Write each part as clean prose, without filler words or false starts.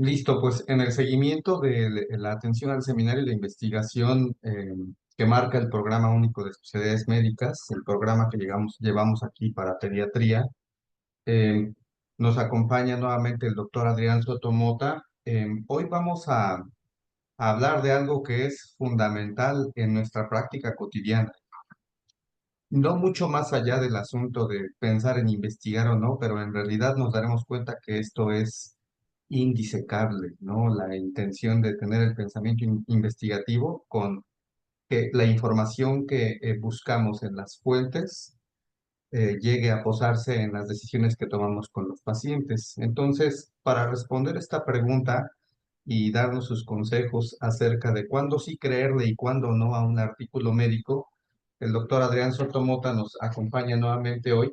Listo, pues en el seguimiento de la atención al seminario de investigación que marca el Programa Único de Especialidades Médicas, el programa que llevamos aquí para pediatría, eh, nos acompaña nuevamente el doctor Adrián Sotomota. Hoy vamos a hablar de algo que es fundamental en nuestra práctica cotidiana. No mucho más allá del asunto de pensar en investigar o no, pero en realidad nos daremos cuenta que esto es indisecable, ¿no? La intención de tener el pensamiento investigativo con que la información que buscamos en las fuentes llegue a posarse en las decisiones que tomamos con los pacientes. Entonces, para responder esta pregunta y darnos sus consejos acerca de cuándo sí creerle y cuándo no a un artículo médico, el doctor Adrián Sotomota nos acompaña nuevamente hoy.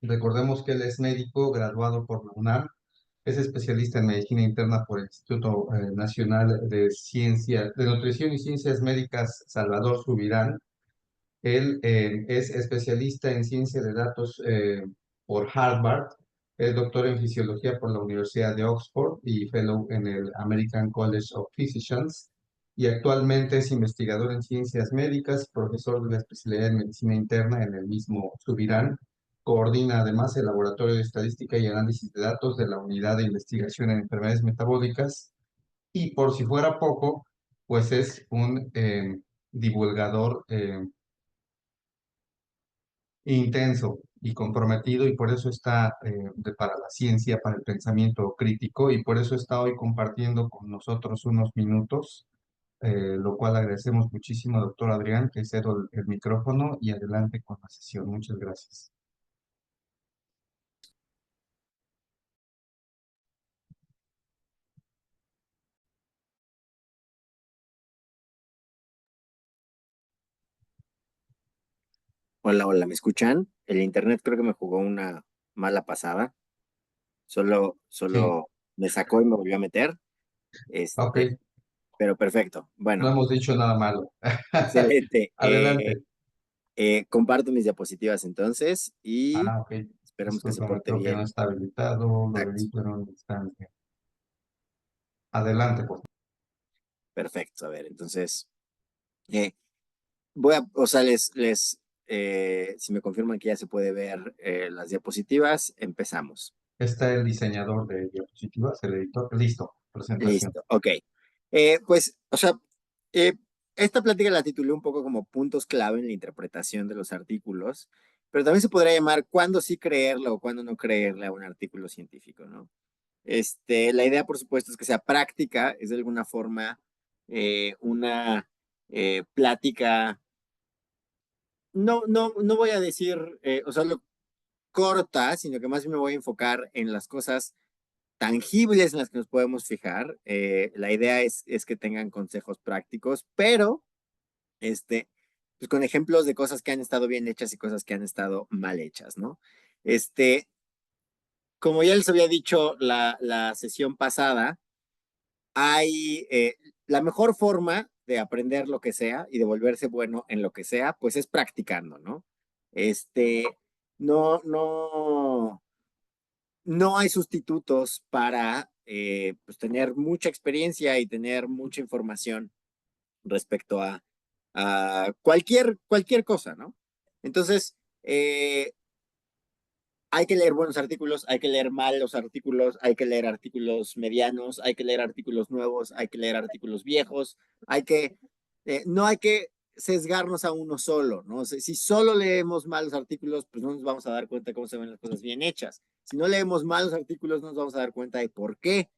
Recordemos que él es médico graduado por la UNAM, es especialista en medicina interna por el Instituto Nacional de Ciencias, de Nutrición y Ciencias Médicas Salvador Subirán. Él es especialista en ciencia de datos por Harvard, es doctor en fisiología por la Universidad de Oxford y fellow en el American College of Physicians. Y actualmente es investigador en ciencias médicas, profesor de la especialidad en medicina interna en el mismo Subirán. Coordina además el Laboratorio de Estadística y Análisis de Datos de la Unidad de Investigación en Enfermedades Metabólicas. Y por si fuera poco, pues es un divulgador intenso y comprometido y por eso está para la ciencia, para el pensamiento crítico y por eso está hoy compartiendo con nosotros unos minutos, lo cual agradecemos muchísimo, doctor Adrián, que cedo el micrófono y adelante con la sesión. Muchas gracias. Hola, hola, ¿me escuchan? El internet creo que me jugó una mala pasada. Solo, Sí, solo me sacó y me volvió a meter. ok, Este, pero perfecto. no Bueno, hemos dicho nada malo. excelente. Adelante. Comparto mis diapositivas entonces y Ah, ok. esperamos que se Discúlpame, porte creo que no bien. está habilitado, lo Exacto. habilito en un instante. Adelante, por favor. Perfecto. A ver, entonces, eh, o sea, si me confirman que ya se puede ver las diapositivas, empezamos. Está el diseñador de diapositivas, el editor. Listo, presentación. Listo, ok. Pues, o sea, eh, esta plática la titulé un poco como puntos clave en la interpretación de los artículos, pero también se podría llamar cuándo sí creerle o cuándo no creerle a un artículo científico, ¿no? La idea, por supuesto, es que sea práctica, es de alguna forma una plática, no voy a decir, o sea, corta, sino que más bien me voy a enfocar en las cosas tangibles en las que nos podemos fijar. La idea es que tengan consejos prácticos, pero pues con ejemplos de cosas que han estado bien hechas y cosas que han estado mal hechas, ¿no? Este, como ya les había dicho la sesión pasada, hay la mejor forma de aprender lo que sea y de volverse bueno en lo que sea, pues es practicando, ¿no? Este, no, no, no hay sustitutos para pues tener mucha experiencia y tener mucha información respecto a cualquier cosa, ¿no? Entonces, hay que leer buenos artículos, hay que leer malos artículos, hay que leer artículos medianos, hay que leer artículos nuevos, hay que leer artículos viejos, no hay que sesgarnos a uno solo, ¿no? O sea, si solo leemos malos artículos, pues no nos vamos a dar cuenta de cómo se ven las cosas bien hechas. Si no leemos malos artículos, no nos vamos a dar cuenta de por qué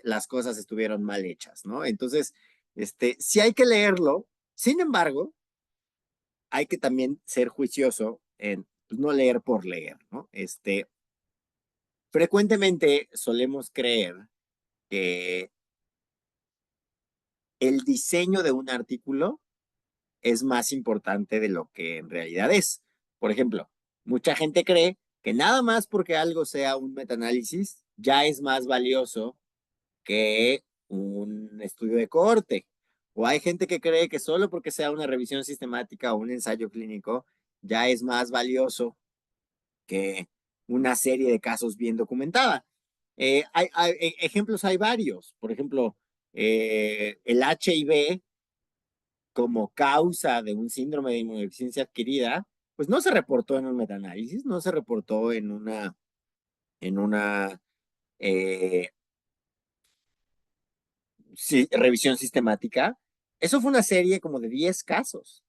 las cosas estuvieron mal hechas, ¿no? Entonces, sí hay que leerlo, sin embargo, hay que también ser juicioso en pues, no leer por leer, ¿no? Frecuentemente solemos creer que el diseño de un artículo es más importante de lo que en realidad es. Por ejemplo, mucha gente cree que nada más porque algo sea un metaanálisis ya es más valioso que un estudio de cohorte. O hay gente que cree que solo porque sea una revisión sistemática o un ensayo clínico ya es más valioso que una serie de casos bien documentada. Ejemplos hay varios. Por ejemplo, el HIV como causa de un síndrome de inmunodeficiencia adquirida, pues no se reportó en un metaanálisis, no se reportó en una eh, revisión sistemática. Eso fue una serie como de 10 casos.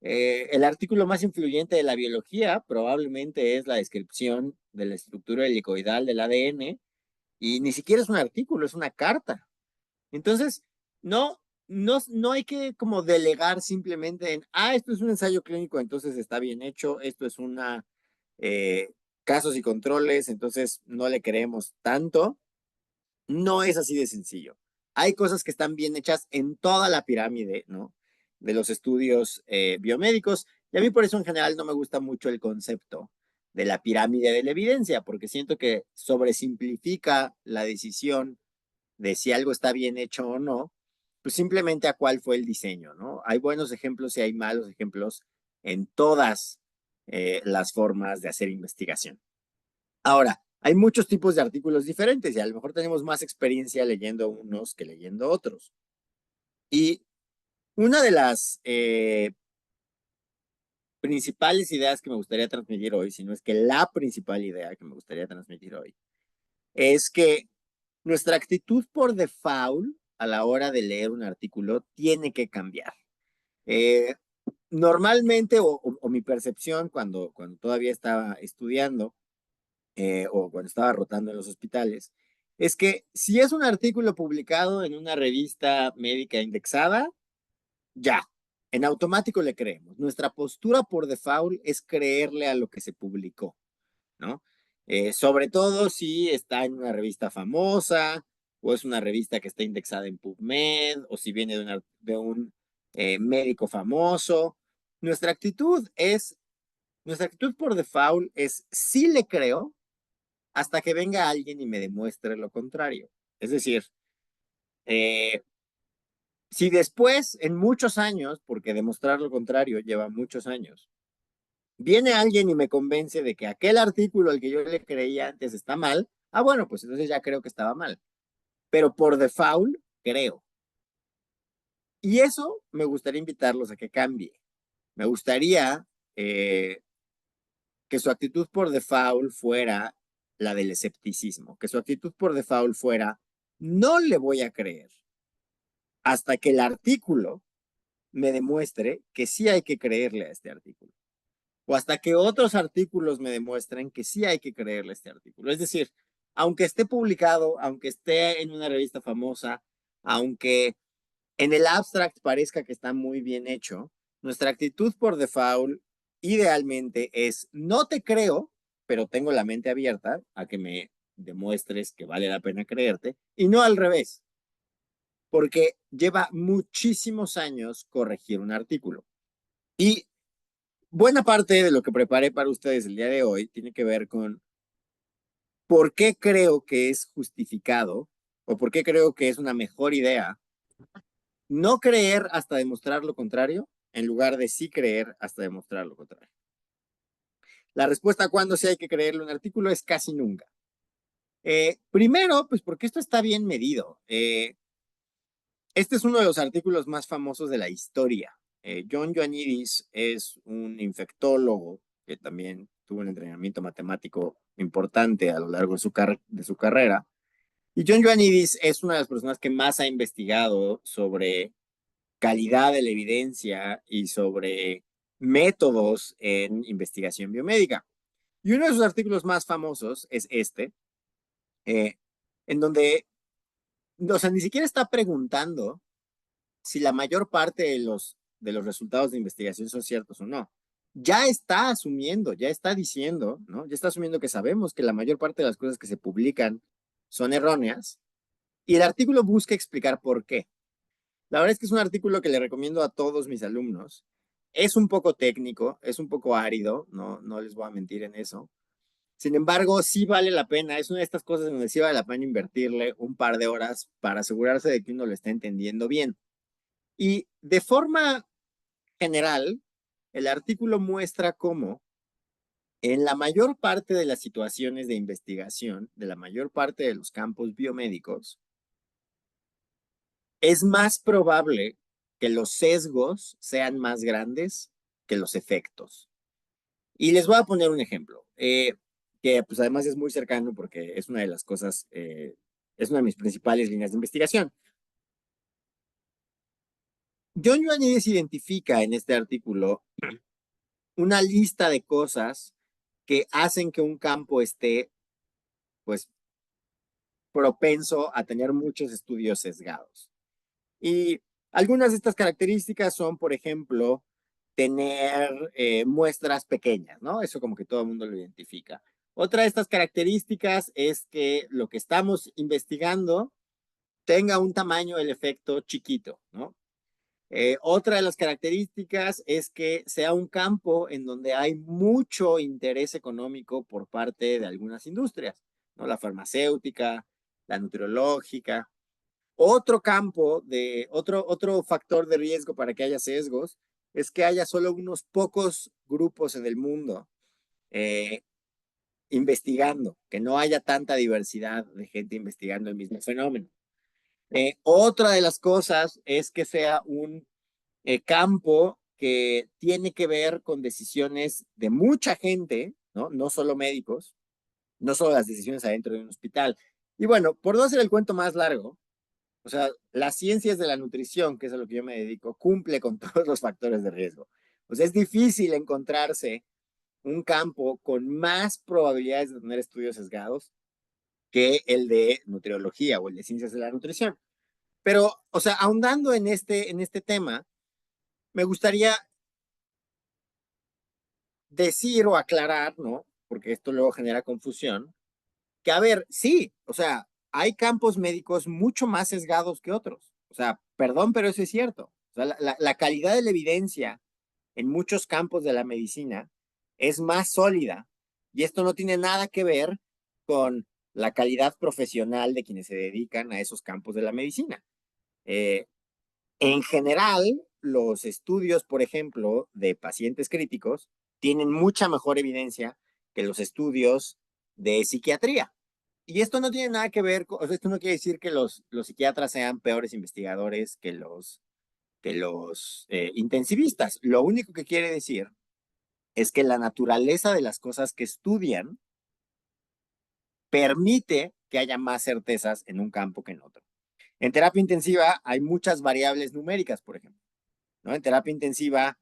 El artículo más influyente de la biología probablemente es la descripción de la estructura helicoidal del ADN y ni siquiera es un artículo, es una carta. Entonces, no hay que como delegar simplemente en, esto es un ensayo clínico, entonces está bien hecho, esto es una casos y controles, entonces no le creemos tanto. No es así de sencillo. Hay cosas que están bien hechas en toda la pirámide, ¿no? De los estudios biomédicos. Y a mí por eso en general no me gusta mucho el concepto de la pirámide de la evidencia, porque siento que sobresimplifica la decisión de si algo está bien hecho o no, pues simplemente a cuál fue el diseño, ¿no? Hay buenos ejemplos y hay malos ejemplos en todas las formas de hacer investigación. Ahora, hay muchos tipos de artículos diferentes y a lo mejor tenemos más experiencia leyendo unos que leyendo otros. Y una de las principales ideas que me gustaría transmitir hoy, si no es que la principal idea que me gustaría transmitir hoy, es que nuestra actitud por default a la hora de leer un artículo tiene que cambiar. Eh, Normalmente, o mi percepción cuando todavía estaba estudiando, o cuando estaba rotando en los hospitales, es que si es un artículo publicado en una revista médica indexada, ya, en automático le creemos. Nuestra postura por default es creerle a lo que se publicó, ¿no? Sobre todo si está en una revista famosa o es una revista que está indexada en PubMed o si viene de un médico famoso. Nuestra actitud por default es sí le creo, hasta que venga alguien y me demuestre lo contrario. Es decir, eh, si después, en muchos años, porque demostrar lo contrario lleva muchos años, viene alguien y me convence de que aquel artículo al que yo le creía antes está mal, bueno, pues entonces ya creo que estaba mal. Pero por default, creo. Y eso me gustaría invitarlos a que cambie. Me gustaría que su actitud por default fuera la del escepticismo, que su actitud por default fuera, no le voy a creer hasta que el artículo me demuestre que sí hay que creerle a este artículo. O hasta que otros artículos me demuestren que sí hay que creerle a este artículo. Es decir, aunque esté publicado, aunque esté en una revista famosa, aunque en el abstract parezca que está muy bien hecho, nuestra actitud por default idealmente es no te creo, pero tengo la mente abierta a que me demuestres que vale la pena creerte y no al revés, porque lleva muchísimos años corregir un artículo. Y buena parte de lo que preparé para ustedes el día de hoy tiene que ver con por qué creo que es justificado o por qué creo que es una mejor idea no creer hasta demostrar lo contrario en lugar de sí creer hasta demostrar lo contrario. La respuesta a cuándo sí hay que creerle un artículo es casi nunca. Primero, pues porque esto está bien medido. Este es uno de los artículos más famosos de la historia. John Ioannidis es un infectólogo que también tuvo un entrenamiento matemático importante a lo largo de su carrera. Y John Ioannidis es una de las personas que más ha investigado sobre calidad de la evidencia y sobre métodos en investigación biomédica. Y uno de sus artículos más famosos es este, eh, en donde, o sea, ni siquiera está preguntando si la mayor parte de los resultados de investigación son ciertos o no. Ya está asumiendo, ya está diciendo, ¿no? Ya está asumiendo que sabemos que la mayor parte de las cosas que se publican son erróneas y el artículo busca explicar por qué. La verdad es que es un artículo que le recomiendo a todos mis alumnos. Es un poco técnico, es un poco árido, no les voy a mentir en eso. Sin embargo, sí vale la pena, es una de estas cosas donde sí vale la pena invertirle un par de horas para asegurarse de que uno lo está entendiendo bien. Y de forma general, el artículo muestra cómo En la mayor parte de las situaciones de investigación, de la mayor parte de los campos biomédicos, es más probable que los sesgos sean más grandes que los efectos. Y les voy a poner un ejemplo, que pues además es muy cercano porque es una de las cosas, es una de mis principales líneas de investigación. John Ioannidis identifica en este artículo una lista de cosas que hacen que un campo esté, pues, propenso a tener muchos estudios sesgados. Y algunas de estas características son, por ejemplo, tener muestras pequeñas, ¿no? Eso como que todo el mundo lo identifica. Otra de estas características es que lo que estamos investigando tenga un tamaño del efecto chiquito, ¿no? Otra de las características es que sea un campo en donde hay mucho interés económico por parte de algunas industrias, ¿no? La farmacéutica, la nutriológica. Otro factor de riesgo para que haya sesgos es que haya solo unos pocos grupos en el mundo eh, investigando, que no haya tanta diversidad de gente investigando el mismo fenómeno. Otra de las cosas es que sea un campo que tiene que ver con decisiones de mucha gente, ¿no? No solo médicos, no solo las decisiones adentro de un hospital. Y bueno, por no hacer el cuento más largo, o sea, las ciencias de la nutrición, que es a lo que yo me dedico, cumple con todos los factores de riesgo. O sea, es difícil encontrarse un campo con más probabilidades de tener estudios sesgados que el de nutriología o el de ciencias de la nutrición. Pero, o sea, ahondando en este tema, me gustaría decir o aclarar, ¿no? Porque esto luego genera confusión, que a ver, sí, o sea, hay campos médicos mucho más sesgados que otros. O sea, perdón, pero eso es cierto. O sea, la calidad de la evidencia en muchos campos de la medicina es más sólida y esto no tiene nada que ver con la calidad profesional de quienes se dedican a esos campos de la medicina. Eh, en general, los estudios, por ejemplo, de pacientes críticos tienen mucha mejor evidencia que los estudios de psiquiatría. Y esto no tiene nada que ver, o sea, esto no quiere decir que los psiquiatras sean peores investigadores que los intensivistas. Lo único que quiere decir es que la naturaleza de las cosas que estudian permite que haya más certezas en un campo que en otro. En terapia intensiva hay muchas variables numéricas, por ejemplo, ¿no? En terapia intensiva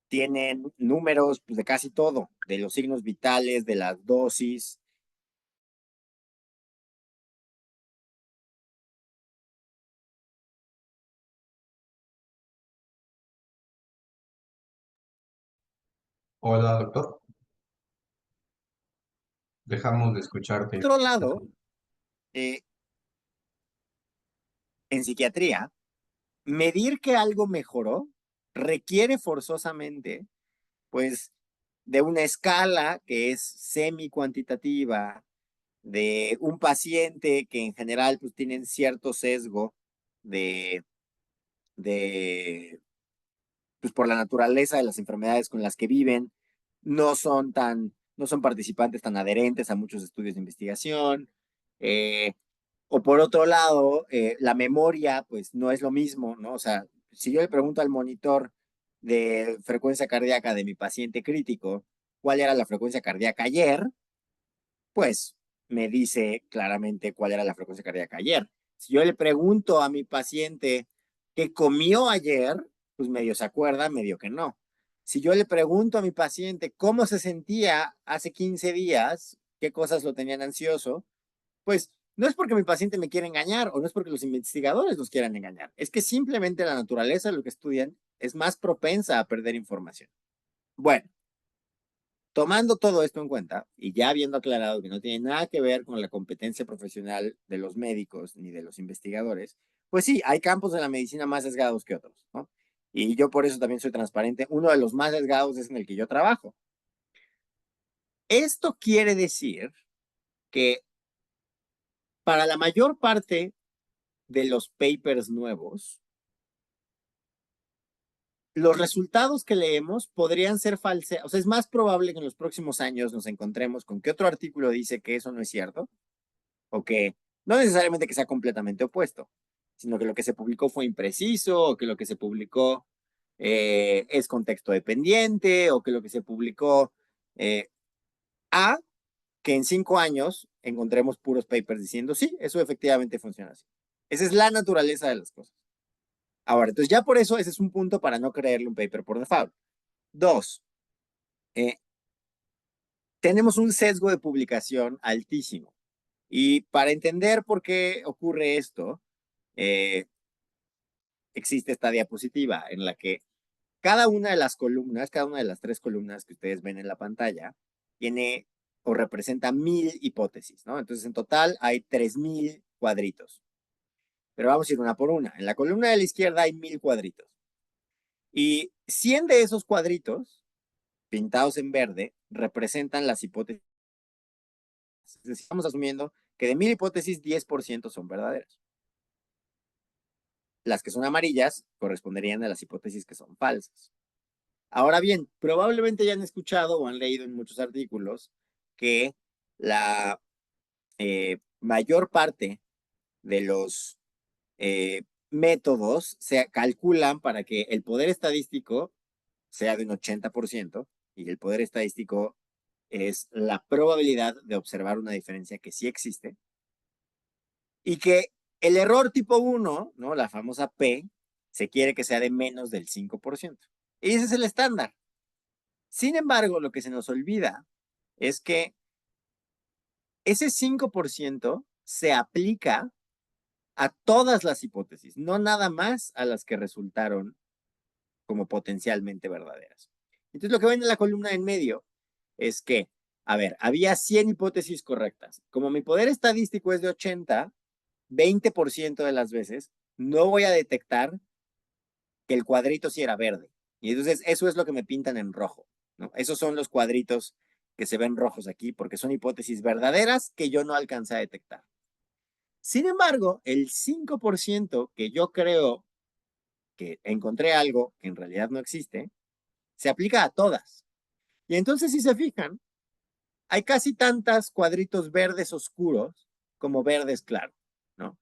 tienen números pues, de casi todo, de los signos vitales, de las dosis. Hola, doctor. Dejamos de escucharte. Por otro lado, eh, en psiquiatría, medir que algo mejoró requiere forzosamente, pues, de una escala que es semi-cuantitativa, de un paciente que en general pues tienen cierto sesgo de, de pues por la naturaleza de las enfermedades con las que viven, no son participantes tan adherentes a muchos estudios de investigación, eh, o por otro lado, la memoria pues no es lo mismo, ¿no? O sea, si yo le pregunto al monitor de frecuencia cardíaca de mi paciente crítico, ¿cuál era la frecuencia cardíaca ayer? Pues me dice claramente cuál era la frecuencia cardíaca ayer. Si yo le pregunto a mi paciente qué comió ayer, pues medio se acuerda, medio que no. Si yo le pregunto a mi paciente cómo se sentía hace 15 días, qué cosas lo tenían ansioso, pues no es porque mi paciente me quiera engañar o no es porque los investigadores nos quieran engañar, es que simplemente la naturaleza de lo que estudian es más propensa a perder información. Bueno, tomando todo esto en cuenta y ya habiendo aclarado que no tiene nada que ver con la competencia profesional de los médicos ni de los investigadores, pues sí, hay campos de la medicina más sesgados que otros, ¿no? Y yo por eso también soy transparente. Uno de los más sesgados es en el que yo trabajo. Esto quiere decir que para la mayor parte de los papers nuevos, los resultados que leemos podrían ser falsos. O sea, es más probable que en los próximos años nos encontremos con que otro artículo dice que eso no es cierto, o que no necesariamente que sea completamente opuesto, sino que lo que se publicó fue impreciso, o que lo que se publicó es contexto dependiente, o que lo que se publicó a que en 5 años encontremos puros papers diciendo sí, eso efectivamente funciona así. Esa es la naturaleza de las cosas. Ahora, entonces ya por eso ese es un punto para no creerle un paper por default. Dos, eh, tenemos un sesgo de publicación altísimo. Y para entender por qué ocurre esto, existe esta diapositiva en la que cada una de las columnas, cada una de las 3 columnas que ustedes ven en la pantalla, tiene o representa 1000 hipótesis, ¿no? Entonces, en total hay 3000 cuadritos. Pero vamos a ir una por una. En la columna de la izquierda hay 1000 cuadritos. Y 100 de esos cuadritos, pintados en verde, representan las hipótesis. Estamos asumiendo que de 1000 hipótesis, 10% son verdaderas. Las que son amarillas corresponderían a las hipótesis que son falsas. Ahora bien, probablemente ya han escuchado o han leído en muchos artículos que la mayor parte de los métodos se calculan para que el poder estadístico sea de un 80% y el poder estadístico es la probabilidad de observar una diferencia que sí existe y que el error tipo 1, ¿no? La famosa P, se quiere que sea de menos del 5%. Y ese es el estándar. Sin embargo, lo que se nos olvida es que ese 5% se aplica a todas las hipótesis, no nada más a las que resultaron como potencialmente verdaderas. Entonces, lo que ven en la columna en medio es que, a ver, había 100 hipótesis correctas. Como mi poder estadístico es de 80, 20% de las veces no voy a detectar que el cuadrito sí era verde. Y entonces eso es lo que me pintan en rojo, ¿no? Esos son los cuadritos que se ven rojos aquí porque son hipótesis verdaderas que yo no alcancé a detectar. Sin embargo, el 5% que yo creo que encontré algo que en realidad no existe, se aplica a todas. Y entonces, si se fijan, hay casi tantas cuadritos verdes oscuros como verdes claros, ¿no?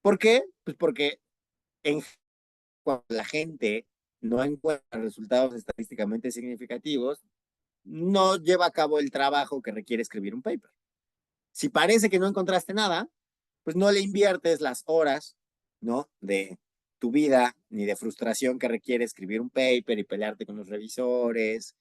¿Por qué? Pues porque en, cuando la gente no encuentra resultados estadísticamente significativos, no lleva a cabo el trabajo que requiere escribir un paper. Si parece que no encontraste nada, pues no le inviertes las horas, ¿no? De tu vida ni de frustración que requiere escribir un paper y pelearte con los revisores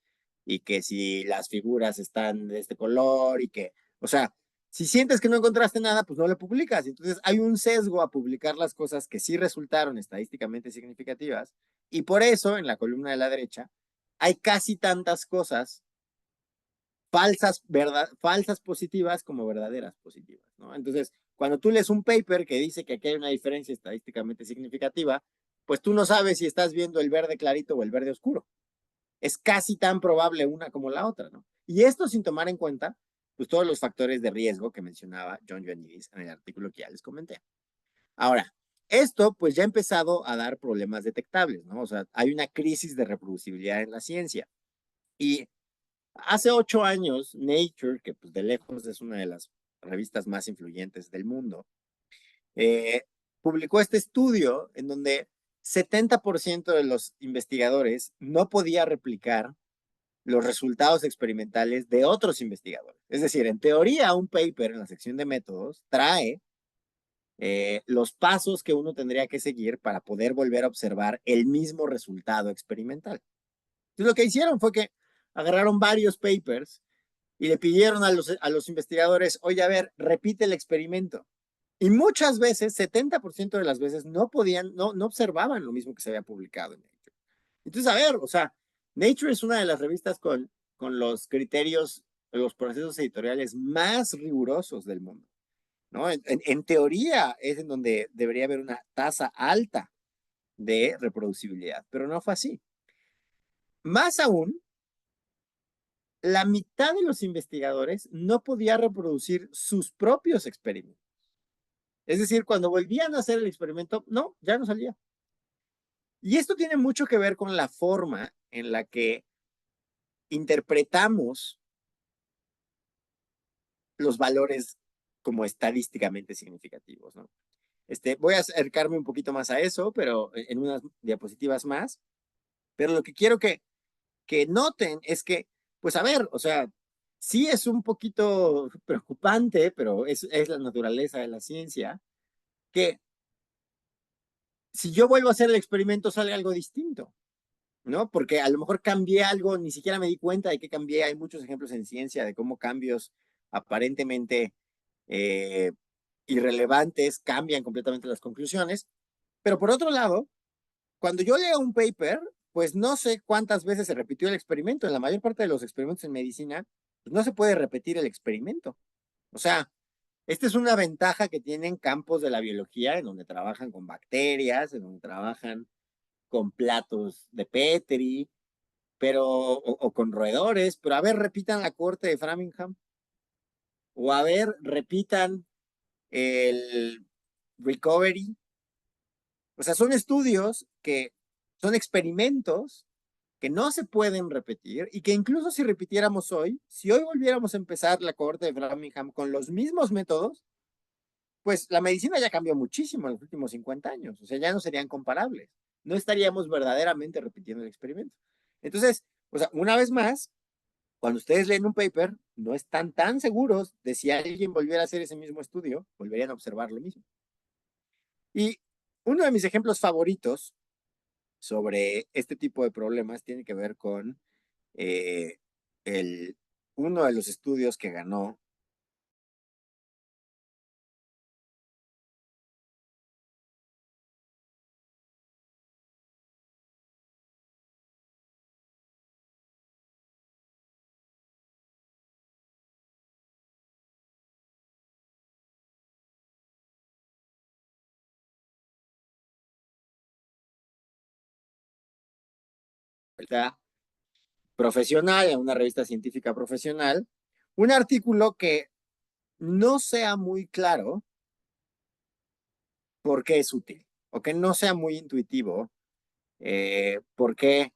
y que si las figuras están de este color y que, o sea, si sientes que no encontraste nada, pues no lo publicas. Entonces hay un sesgo a publicar las cosas que sí resultaron estadísticamente significativas y por eso en la columna de la derecha hay casi tantas cosas falsas positivas como verdaderas positivas, ¿no? Entonces, cuando tú lees un paper que dice que aquí hay una diferencia estadísticamente significativa, pues tú no sabes si estás viendo el verde clarito o el verde oscuro. Es casi tan probable una como la otra, ¿no? Y esto sin tomar en cuenta, pues todos los factores de riesgo que mencionaba John Ioannidis en el artículo que ya les comenté. Ahora, esto pues ya ha empezado a dar problemas detectables, ¿no? O sea, hay una crisis de reproducibilidad en la ciencia. Y hace 8 años, Nature, que pues de lejos es una de las revistas más influyentes del mundo, publicó este estudio en donde 70% de los investigadores no podía replicar los resultados experimentales de otros investigadores. Es decir, en teoría, un paper en la sección de métodos trae los pasos que uno tendría que seguir para poder volver a observar el mismo resultado experimental. Entonces, lo que hicieron fue que agarraron varios papers y le pidieron a los investigadores, oye, a ver, repite el experimento. Y muchas veces, 70% de las veces, no podían, no observaban lo mismo que se había publicado en Nature. Entonces, a ver, o sea, Nature es una de las revistas con los criterios, los procesos editoriales más rigurosos del mundo, ¿no? En teoría es en donde debería haber una tasa alta de reproducibilidad, pero no fue así. Más aún, la mitad de los investigadores no podía reproducir sus propios experimentos. Es decir, cuando volvían a hacer el experimento, no, ya no salía. Y esto tiene mucho que ver con la forma en la que interpretamos los valores como estadísticamente significativos, ¿no? Voy a acercarme un poquito más a eso, pero en unas diapositivas más. Pero lo que quiero que noten es que, pues a ver, o sea, sí es un poquito preocupante, pero es la naturaleza de la ciencia, que si yo vuelvo a hacer el experimento sale algo distinto, ¿no? Porque a lo mejor cambié algo, ni siquiera me di cuenta de que cambié. Hay muchos ejemplos en ciencia de cómo cambios aparentemente eh, irrelevantes cambian completamente las conclusiones. Pero por otro lado, cuando yo leo un paper, pues no sé cuántas veces se repitió el experimento. En la mayor parte de los experimentos en medicina, pues no se puede repetir el experimento. O sea, esta es una ventaja que tienen campos de la biología en donde trabajan con bacterias, en donde trabajan con platos de Petri, pero, o con roedores, pero a ver, repitan la corte de Framingham, o a ver, repitan el recovery. O sea, son estudios que son experimentos que no se pueden repetir y que incluso si repitiéramos hoy, si hoy volviéramos a empezar la cohorte de Framingham con los mismos métodos, pues la medicina ya cambió muchísimo en los últimos 50 años, o sea, ya no serían comparables, no estaríamos verdaderamente repitiendo el experimento. Entonces, o sea, una vez más, cuando ustedes leen un paper, no están tan seguros de si alguien volviera a hacer ese mismo estudio, volverían a observar lo mismo. Y uno de mis ejemplos favoritos sobre este tipo de problemas tiene que ver con eh, el, uno de los estudios que ganó ¿verdad? Profesional, en una revista científica profesional, un artículo que no sea muy claro por qué es útil, o que no sea muy intuitivo, por qué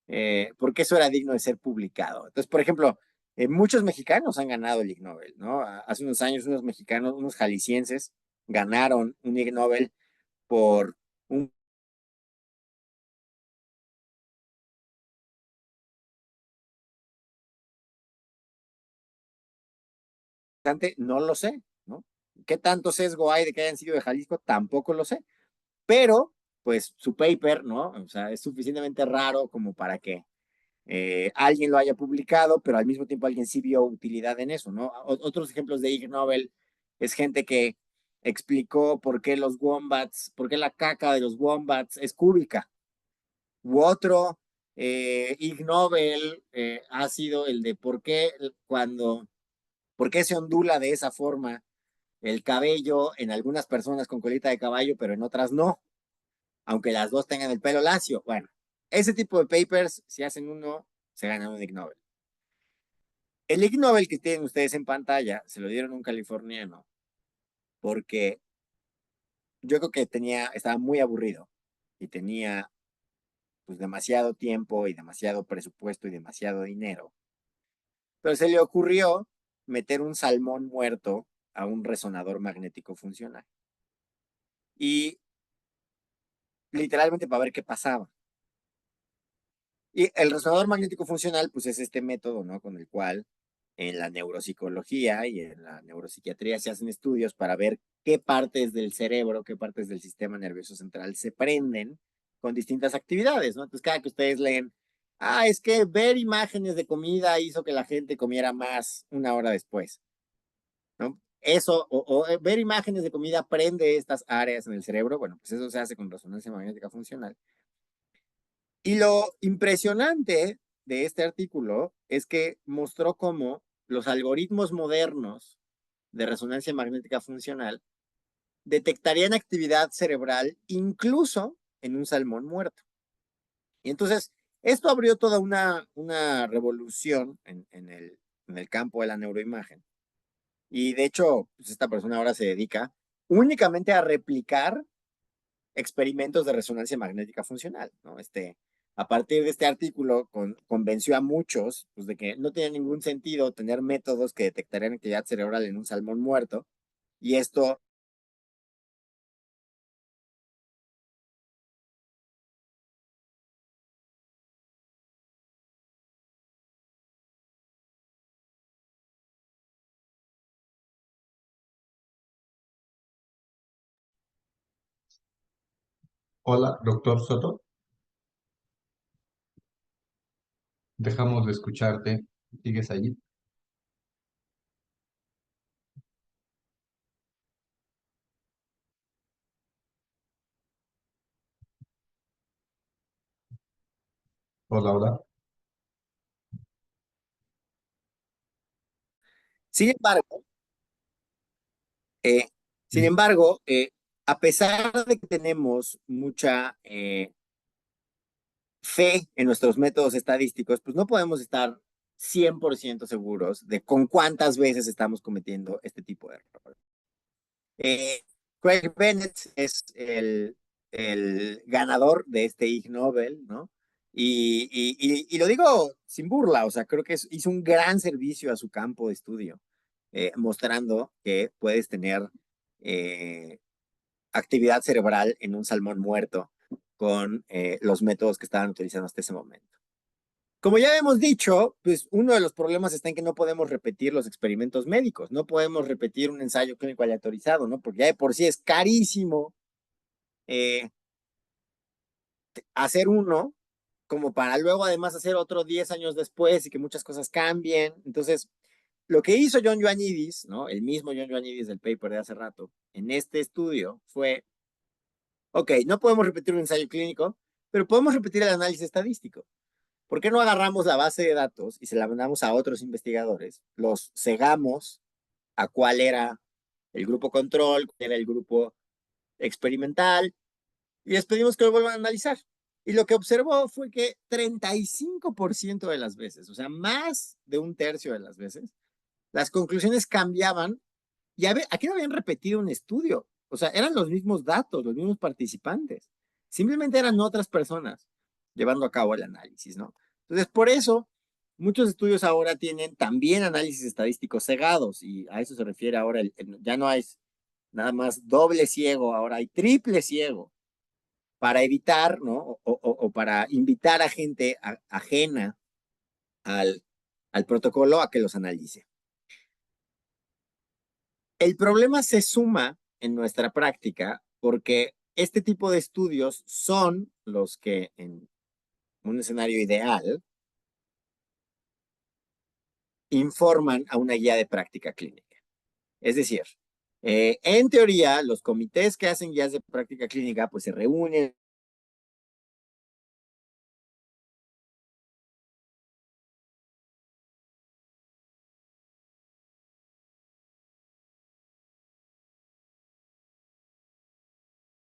eso era digno de ser publicado. Entonces, por ejemplo, muchos mexicanos han ganado el Ig Nobel, ¿no? Hace unos años unos mexicanos, unos jaliscienses, ganaron un Ig Nobel por un no lo sé, ¿no? ¿Qué tanto sesgo hay de que hayan sido de Jalisco? Tampoco lo sé. Pero, pues, su paper, ¿no? O sea, es suficientemente raro como para que alguien lo haya publicado, pero al mismo tiempo alguien sí vio utilidad en eso, ¿no? Otros ejemplos de Ig Nobel es gente que explicó por qué los wombats, por qué la caca de los wombats es cúbica. U otro Ig Nobel ha sido el de por qué se ondula de esa forma el cabello en algunas personas con colita de caballo, pero en otras no, aunque las dos tengan el pelo lacio. Bueno, ese tipo de papers, si hacen uno, se gana un Ig Nobel. El Ig Nobel que tienen ustedes en pantalla se lo dieron a un californiano porque yo creo que estaba muy aburrido y tenía pues demasiado tiempo y demasiado presupuesto y demasiado dinero. Pero se le ocurrió meter un salmón muerto a un resonador magnético funcional. Y literalmente para ver qué pasaba. Y el resonador magnético funcional, pues es este método, ¿no? Con el cual en la neuropsicología y en la neuropsiquiatría se hacen estudios para ver qué partes del cerebro, qué partes del sistema nervioso central se prenden con distintas actividades, ¿no? Entonces, cada que ustedes leen, es que ver imágenes de comida hizo que la gente comiera más una hora después, ¿no? Eso, o ver imágenes de comida prende estas áreas en el cerebro, bueno, pues eso se hace con resonancia magnética funcional. Y lo impresionante de este artículo es que mostró cómo los algoritmos modernos de resonancia magnética funcional detectarían actividad cerebral incluso en un salmón muerto. Y entonces, esto abrió toda una revolución en el campo de la neuroimagen. Y de hecho, pues esta persona ahora se dedica únicamente a replicar experimentos de resonancia magnética funcional, ¿no? A partir de este artículo convenció a muchos pues, de que no tenía ningún sentido tener métodos que detectarían actividad cerebral en un salmón muerto, y esto Hola, doctor Soto. Dejamos de escucharte. ¿Sigues allí? Hola, hola. sin embargo, eh, sin Sí. embargo, a pesar de que tenemos mucha fe en nuestros métodos estadísticos, pues no podemos estar 100% seguros de con cuántas veces estamos cometiendo este tipo de errores. Craig Bennett es el ganador de este Ig Nobel, ¿no? Y lo digo sin burla, o sea, creo que hizo un gran servicio a su campo de estudio, mostrando que puedes tener eh, actividad cerebral en un salmón muerto con los métodos que estaban utilizando hasta ese momento. Como ya hemos dicho, pues uno de los problemas está en que no podemos repetir los experimentos médicos, no podemos repetir un ensayo clínico aleatorizado, ¿no? Porque ya de por sí es carísimo eh, hacer uno, como para luego además hacer otro 10 años después y que muchas cosas cambien. Entonces, lo que hizo John Ioannidis, ¿no? El mismo John Ioannidis del paper de hace rato, en este estudio fue, ok, no podemos repetir un ensayo clínico, pero podemos repetir el análisis estadístico. ¿Por qué no agarramos la base de datos y se la mandamos a otros investigadores? Los cegamos a cuál era el grupo control, cuál era el grupo experimental, y les pedimos que lo vuelvan a analizar. Y lo que observó fue que 35% de las veces, o sea, más de un tercio de las veces, las conclusiones cambiaban y aquí no habían repetido un estudio. O sea, eran los mismos datos, los mismos participantes. Simplemente eran otras personas llevando a cabo el análisis, ¿no? Entonces, por eso, muchos estudios ahora tienen también análisis estadísticos cegados y a eso se refiere ahora, ya no hay nada más doble ciego, ahora hay triple ciego para evitar, ¿no? O para invitar a gente ajena al protocolo a que los analice. El problema se suma en nuestra práctica porque este tipo de estudios son los que en un escenario ideal informan a una guía de práctica clínica. Es decir, en teoría, los comités que hacen guías de práctica clínica pues se reúnen.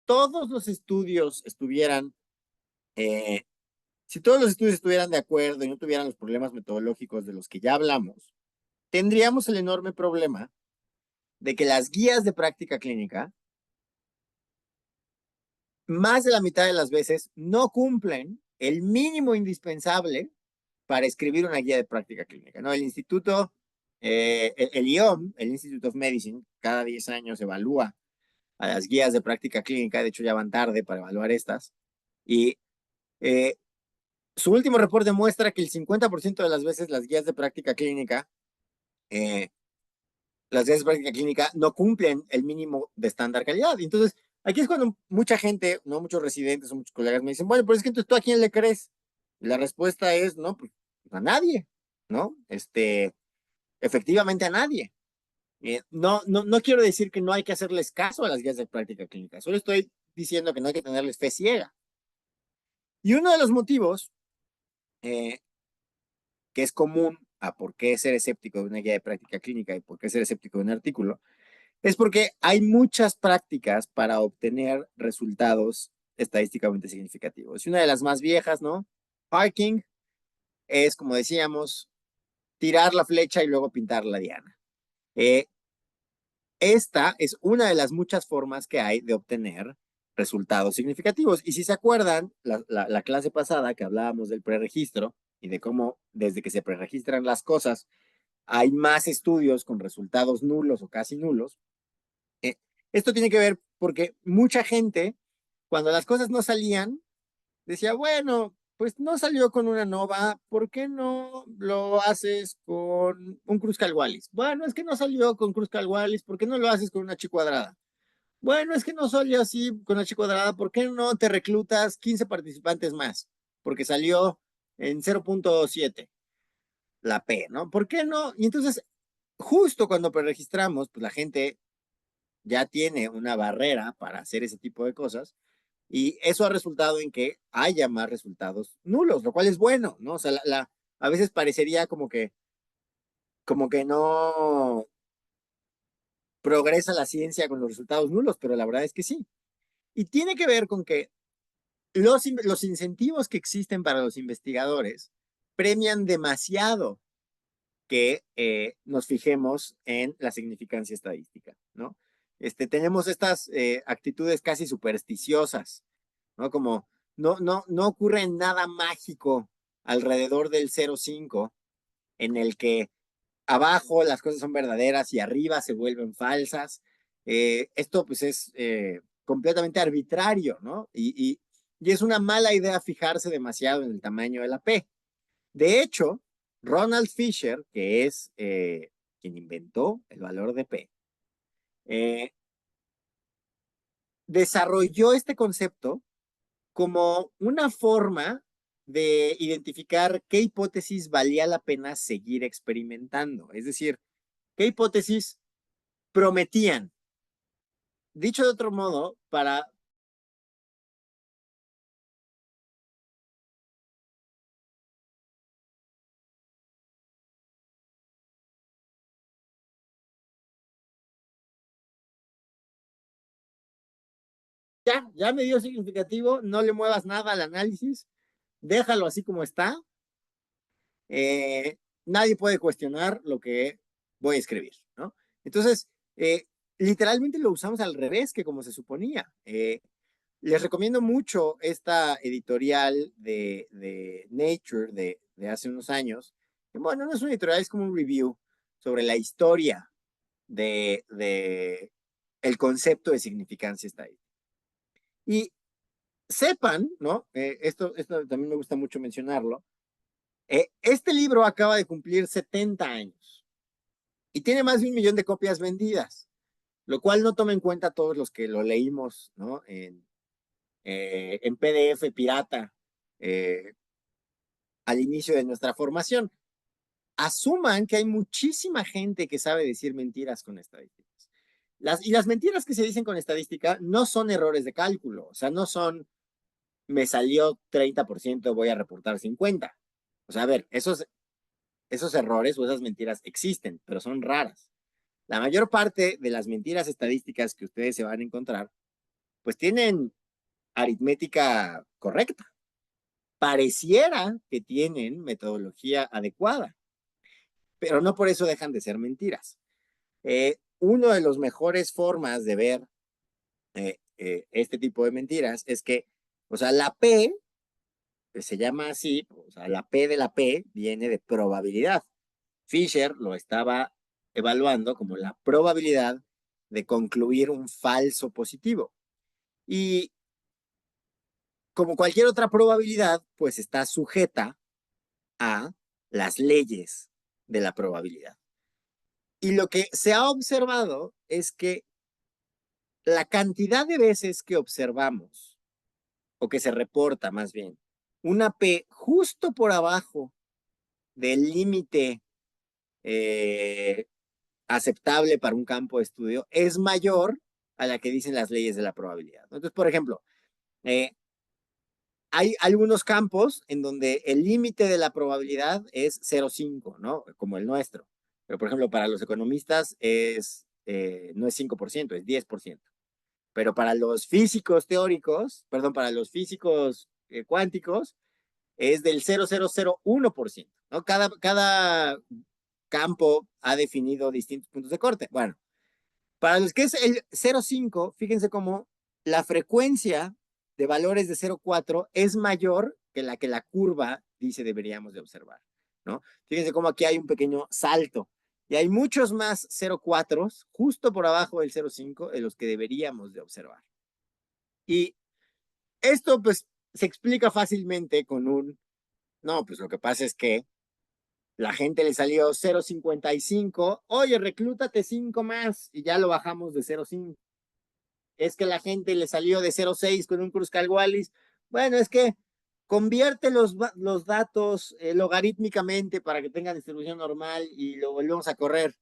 Todos los estudios estuvieran, si todos los estudios estuvieran de acuerdo y no tuvieran los problemas metodológicos de los que ya hablamos, tendríamos el enorme problema de que las guías de práctica clínica más de la mitad de las veces no cumplen el mínimo indispensable para escribir una guía de práctica clínica, ¿no? El instituto, el IOM, el Institute of Medicine, cada 10 años evalúa a las guías de práctica clínica, de hecho ya van tarde para evaluar estas, y eh, su último reporte muestra que el 50% de las veces eh, las guías de práctica clínica no cumplen el mínimo de estándar calidad. Entonces, aquí es cuando mucha gente, no muchos residentes o muchos colegas me dicen, bueno, pero es que entonces tú a quién le crees. Y la respuesta es, no, pues a nadie, ¿no? Efectivamente a nadie. No quiero decir que no hay que hacerles caso a las guías de práctica clínica, solo estoy diciendo que no hay que tenerles fe ciega. Y uno de los motivos eh, que es común a por qué ser escéptico de una guía de práctica clínica y por qué ser escéptico de un artículo es porque hay muchas prácticas para obtener resultados estadísticamente significativos. Y una de las más viejas, ¿no? Parking es, como decíamos, tirar la flecha y luego pintar la diana. Esta es una de las muchas formas que hay de obtener resultados significativos. Y si se acuerdan, la clase pasada que hablábamos del preregistro y de cómo desde que se preregistran las cosas hay más estudios con resultados nulos o casi nulos, esto tiene que ver porque mucha gente, cuando las cosas no salían, decía, bueno, pues no salió con una nova, ¿por qué no lo haces con un Kruskal Wallis? Bueno, es que no salió con Kruskal Wallis, ¿por qué no lo haces con una chi cuadrada? Bueno, es que no salió así con la chi cuadrada, ¿por qué no te reclutas 15 participantes más? Porque salió en 0.7 la P, ¿no? ¿Por qué no? Y entonces, justo cuando preregistramos, pues la gente ya tiene una barrera para hacer ese tipo de cosas y eso ha resultado en que haya más resultados nulos, lo cual es bueno, ¿no? O sea, a veces parecería como que no progresa la ciencia con los resultados nulos, pero la verdad es que sí. Y tiene que ver con que los incentivos que existen para los investigadores premian demasiado que nos fijemos en la significancia estadística, ¿no? Tenemos estas actitudes casi supersticiosas, ¿no? Como no ocurre nada mágico alrededor del 0,5 en el que abajo las cosas son verdaderas y arriba se vuelven falsas. Esto pues es completamente arbitrario, ¿no? Y es una mala idea fijarse demasiado en el tamaño de la P. De hecho, Ronald Fisher, que es quien inventó el valor de P, eh, desarrolló este concepto como una forma de identificar qué hipótesis valía la pena seguir experimentando. Es decir, qué hipótesis prometían. Dicho de otro modo, ya me dio significativo, no le muevas nada al análisis, déjalo así como está. Nadie puede cuestionar lo que voy a escribir, ¿no? Entonces, literalmente lo usamos al revés que como se suponía. Les recomiendo mucho esta editorial de Nature de hace unos años. Bueno, no es una editorial, es como un review sobre la historia de el concepto de significancia estadística. Y sepan, ¿no? Esto también me gusta mucho mencionarlo. Este libro acaba de cumplir 70 años y tiene más de 1 millón de copias vendidas, lo cual no toma en cuenta todos los que lo leímos, ¿no? En PDF pirata eh, al inicio de nuestra formación. Asuman que hay muchísima gente que sabe decir mentiras con estadísticas. Y las mentiras que se dicen con estadística no son errores de cálculo, o sea, no son me salió 30%, voy a reportar 50%. O sea, a ver, esos errores o esas mentiras existen, pero son raras. La mayor parte de las mentiras estadísticas que ustedes se van a encontrar, pues tienen aritmética correcta. Pareciera que tienen metodología adecuada, pero no por eso dejan de ser mentiras. Uno de los mejores formas de ver este tipo de mentiras es que, o sea, la P se llama así, o sea, la P de la P viene de probabilidad. Fisher lo estaba evaluando como la probabilidad de concluir un falso positivo. Y como cualquier otra probabilidad, pues está sujeta a las leyes de la probabilidad. Y lo que se ha observado es que la cantidad de veces que observamos, o que se reporta más bien, una P justo por abajo del límite aceptable para un campo de estudio es mayor a la que dicen las leyes de la probabilidad. Entonces, por ejemplo, eh, hay algunos campos en donde el límite de la probabilidad es 0,5, ¿no? Como el nuestro. Pero, por ejemplo, para los economistas no es 5%, es 10%. Pero para los físicos teóricos, perdón, para los físicos cuánticos, es del 0,001%, ¿no? Cada campo ha definido distintos puntos de corte. Bueno, para los que es el 0,5, fíjense cómo la frecuencia de valores de 0,4 es mayor que la curva dice deberíamos de observar, ¿no? Fíjense cómo aquí hay un pequeño salto y hay muchos más 0,4 justo por abajo del 0,5 de los que deberíamos de observar. Y esto pues se explica fácilmente con no, pues lo que pasa es que la gente le salió 0,55, oye, reclútate 5 más y ya lo bajamos de 0,5. Es que la gente le salió de 0,6 con un Kruskal-Wallis. Bueno, es que convierte los datos logarítmicamente para que tengan distribución normal y lo volvemos a correr.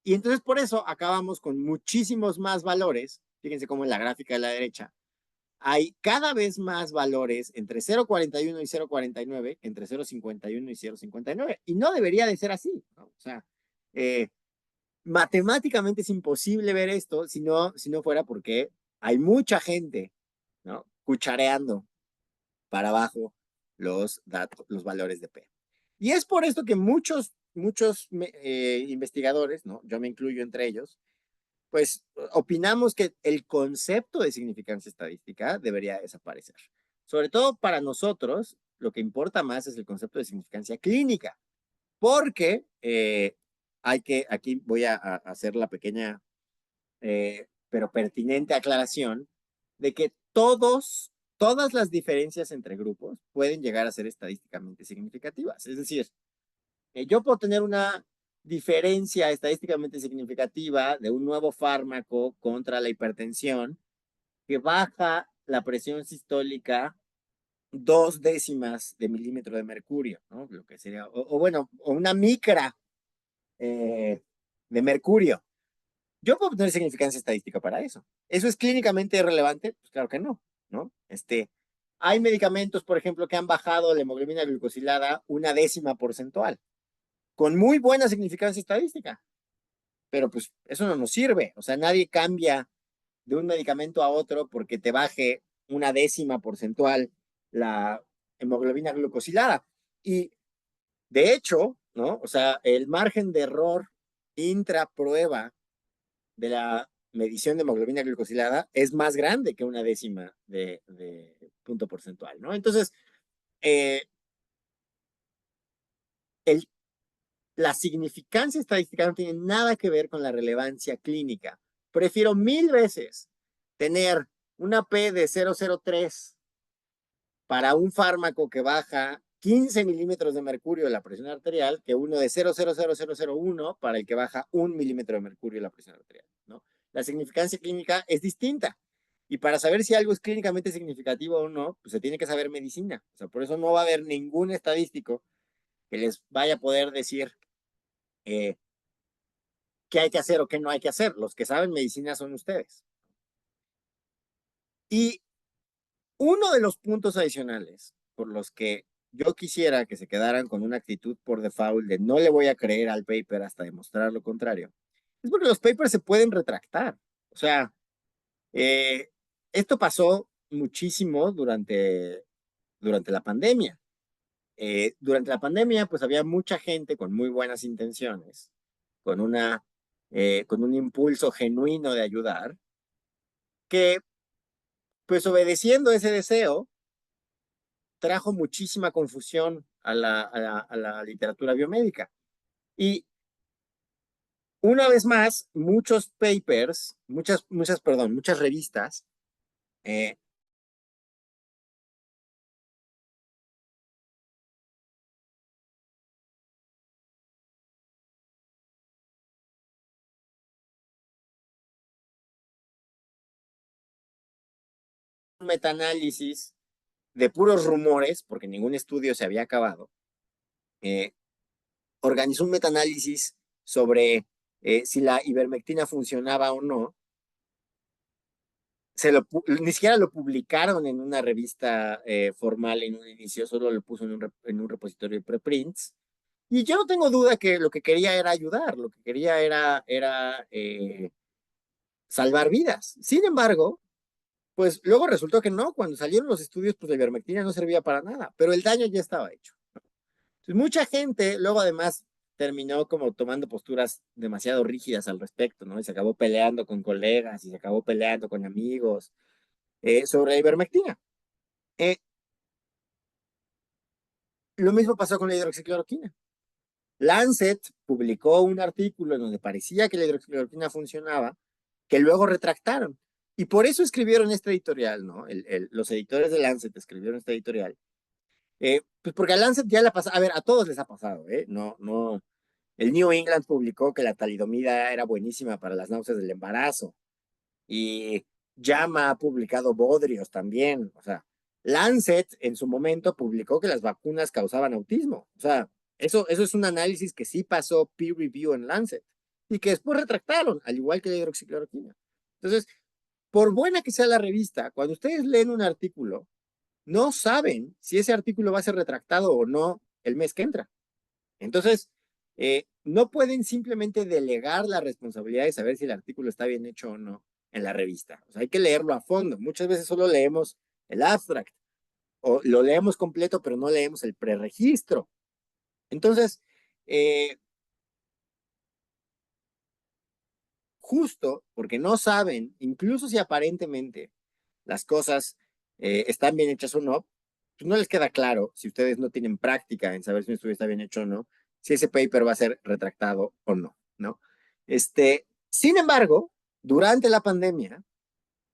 Y entonces por eso acabamos con muchísimos más valores. Fíjense cómo en la gráfica de la derecha hay cada vez más valores entre 0,41 y 0,49, entre 0,51 y 0,59. Y no debería de ser así, ¿no? O sea, matemáticamente es imposible ver esto si no fuera porque hay mucha gente, ¿no? Cuchareando para abajo los datos, los valores de P. Y es por esto que muchos investigadores, ¿no? Yo me incluyo entre ellos, pues opinamos que el concepto de significancia estadística debería desaparecer. Sobre todo para nosotros, lo que importa más es el concepto de significancia clínica, porque aquí voy a hacer la pequeña, pero pertinente aclaración de que todas las diferencias entre grupos pueden llegar a ser estadísticamente significativas. Es decir, yo puedo tener una diferencia estadísticamente significativa de un nuevo fármaco contra la hipertensión que baja la presión sistólica 0,2 de milímetro, ¿no? Lo que sería, bueno, o una micra de mercurio. Yo puedo obtener significancia estadística para eso. ¿Eso es clínicamente relevante? Pues claro que no, ¿no? Hay medicamentos, por ejemplo, que han bajado la hemoglobina glucosilada 0,1 porcentual, con muy buena significancia estadística. Pero pues eso no nos sirve. O sea, nadie cambia de un medicamento a otro porque te baje 0,1 porcentual la hemoglobina glucosilada. Y de hecho, ¿no? O sea, el margen de error intraprueba de la medición de hemoglobina glucosilada es más grande que 0,1 de punto porcentual, ¿no? Entonces, el, la significancia estadística no tiene nada que ver con la relevancia clínica. Prefiero 1000 veces tener una P de 0,03 para un fármaco que baja 15 milímetros de mercurio de la presión arterial que uno de 0,00001 para el que baja 1 milímetro de mercurio de la presión arterial, ¿no? La significancia clínica es distinta. Y para saber si algo es clínicamente significativo o no, pues se tiene que saber medicina. O sea, por eso no va a haber ningún estadístico que les vaya a poder decir qué hay que hacer o qué no hay que hacer. Los que saben medicina son ustedes. Y uno de los puntos adicionales por los que yo quisiera que se quedaran con una actitud por default de no le voy a creer al paper hasta demostrar lo contrario, es porque los papers se pueden retractar. O sea, esto pasó muchísimo durante la pandemia. Durante la pandemia, pues había mucha gente con muy buenas intenciones, con con un impulso genuino de ayudar, que pues obedeciendo ese deseo, trajo muchísima confusión a la literatura biomédica. Y una vez más, muchos papers, muchas revistas, eh, metaanálisis de puros rumores, porque ningún estudio se había acabado, eh, organizó un metaanálisis sobre si la ivermectina funcionaba o no. Ni siquiera lo publicaron en una revista formal en un inicio, solo lo puso en un repositorio de preprints. Y yo no tengo duda que lo que quería era ayudar, lo que quería era salvar vidas. Sin embargo, pues luego resultó que no, cuando salieron los estudios, pues la ivermectina no servía para nada, pero el daño ya estaba hecho. Entonces, mucha gente luego además terminó como tomando posturas demasiado rígidas al respecto, ¿no? Y se acabó peleando con colegas y se acabó peleando con amigos. sobre la ivermectina. Eh, lo mismo pasó con la hidroxicloroquina. Lancet publicó un artículo en donde parecía que la hidroxicloroquina funcionaba, que luego retractaron. Y por eso escribieron este editorial, ¿no? Los editores de Lancet escribieron este editorial. Pues porque a Lancet ya le ha pasado, a ver, a todos les ha pasado, ¿eh? No, no. El New England publicó que la talidomida era buenísima para las náuseas del embarazo. Y JAMA ha publicado bodrios también. O sea, Lancet en su momento publicó que las vacunas causaban autismo. O sea, eso es un análisis que sí pasó peer review en Lancet y que después retractaron, al igual que la hidroxicloroquina. Entonces, por buena que sea la revista, cuando ustedes leen un artículo, no saben si ese artículo va a ser retractado o no el mes que entra. Entonces, no pueden simplemente delegar la responsabilidad de saber si el artículo está bien hecho o no en la revista. O sea, hay que leerlo a fondo. Muchas veces solo leemos el abstract o lo leemos completo, pero no leemos el preregistro. Entonces, eh, justo porque no saben, incluso si aparentemente las cosas están bien hechas o no, pues no les queda claro si ustedes no tienen práctica en saber si un estudio está bien hecho o no, si ese paper va a ser retractado o no, ¿no? Sin embargo, durante la pandemia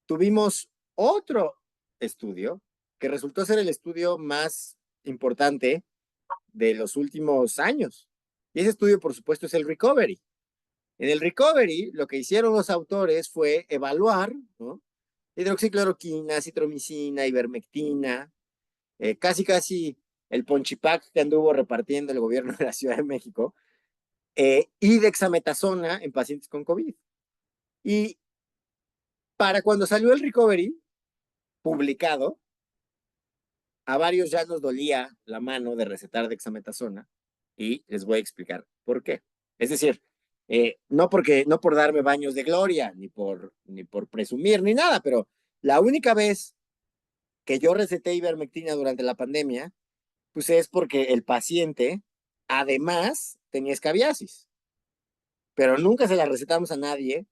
tuvimos otro estudio que resultó ser el estudio más importante de los últimos años. Y ese estudio, por supuesto, es el Recovery. En el Recovery, lo que hicieron los autores fue evaluar, ¿no? Hidroxicloroquina, citromicina, ivermectina, casi casi el ponchipac que anduvo repartiendo el gobierno de la Ciudad de México, y dexametasona en pacientes con COVID. Y para cuando salió el Recovery publicado, a varios ya nos dolía la mano de recetar dexametasona y les voy a explicar por qué. Es decir, no por darme baños de gloria, ni por presumir, ni nada, pero la única vez que yo receté ivermectina durante la pandemia, pues es porque el paciente además tenía escabiasis, pero nunca se la recetamos a nadie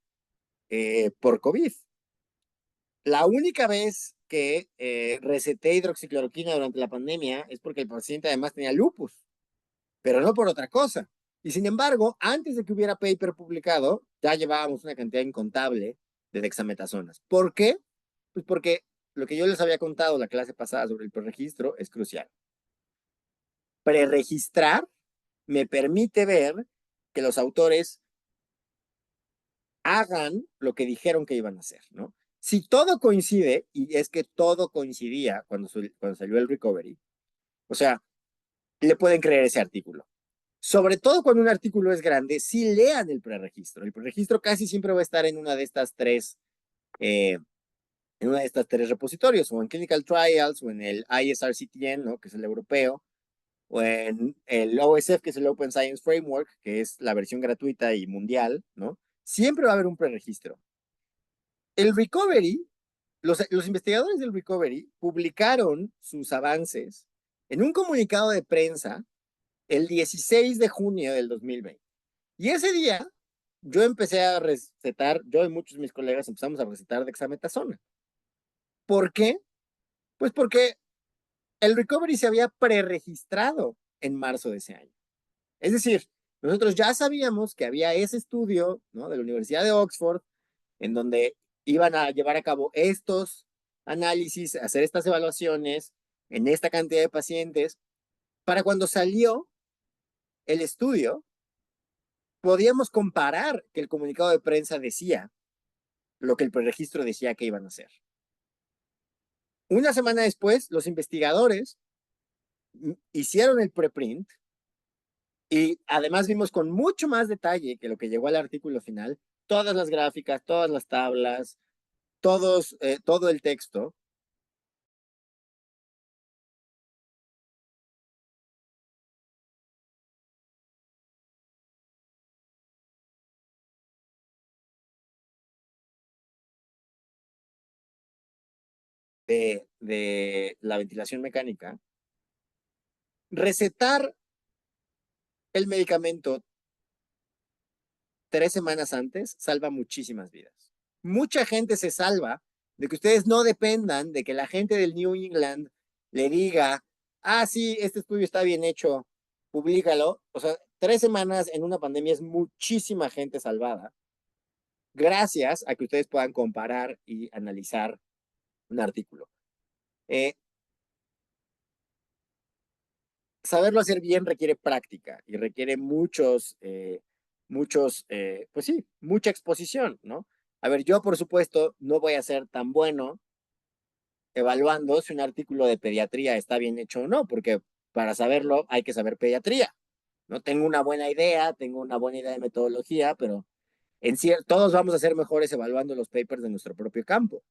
por COVID. La única vez que receté hidroxicloroquina durante la pandemia es porque el paciente además tenía lupus, pero no por otra cosa. Y sin embargo, antes de que hubiera paper publicado, ya llevábamos una cantidad incontable de dexametasonas. ¿Por qué? Pues porque lo que yo les había contado la clase pasada sobre el preregistro es crucial. Preregistrar me permite ver que los autores hagan lo que dijeron que iban a hacer, ¿no? Si todo coincide, y es que todo coincidía cuando salió el Recovery, o sea, le pueden creer ese artículo. Sobre todo cuando un artículo es grande, sí lean el preregistro. El preregistro casi siempre va a estar en una de estas tres, repositorios, o en Clinical Trials, o en el ISRCTN, ¿no? Que es el europeo, o en el OSF, que es el Open Science Framework, que es la versión gratuita y mundial, ¿no? Siempre va a haber un preregistro. El Recovery, los investigadores del Recovery publicaron sus avances en un comunicado de prensa el 16 de junio del 2020. Y ese día yo empecé a recetar, yo y muchos de mis colegas empezamos a recetar dexametasona. ¿Por qué? Pues porque el Recovery se había preregistrado en marzo de ese año. Es decir, nosotros ya sabíamos que había ese estudio, ¿no? De la Universidad de Oxford, en donde iban a llevar a cabo estos análisis, hacer estas evaluaciones en esta cantidad de pacientes. Para cuando salió el estudio, podíamos comparar que el comunicado de prensa decía lo que el preregistro decía que iban a hacer. Una semana después, los investigadores hicieron el preprint y además vimos con mucho más detalle que lo que llegó al artículo final, todas las gráficas, todas las tablas, todo el texto. De la ventilación mecánica, recetar el medicamento 3 semanas antes salva muchísimas vidas. Mucha gente se salva de que ustedes no dependan de que la gente del New England le diga, ah, sí, este estudio está bien hecho, públicalo. O sea, 3 semanas en una pandemia es muchísima gente salvada, gracias a que ustedes puedan comparar y analizar un artículo. Eh, Saberlo hacer bien requiere práctica y requiere pues sí, mucha exposición, ¿no? A ver, yo por supuesto no voy a ser tan bueno evaluando si un artículo de pediatría está bien hecho o no, porque para saberlo hay que saber pediatría. No tengo una buena idea, tengo una buena idea de metodología, pero todos vamos a ser mejores evaluando los papers de nuestro propio campo.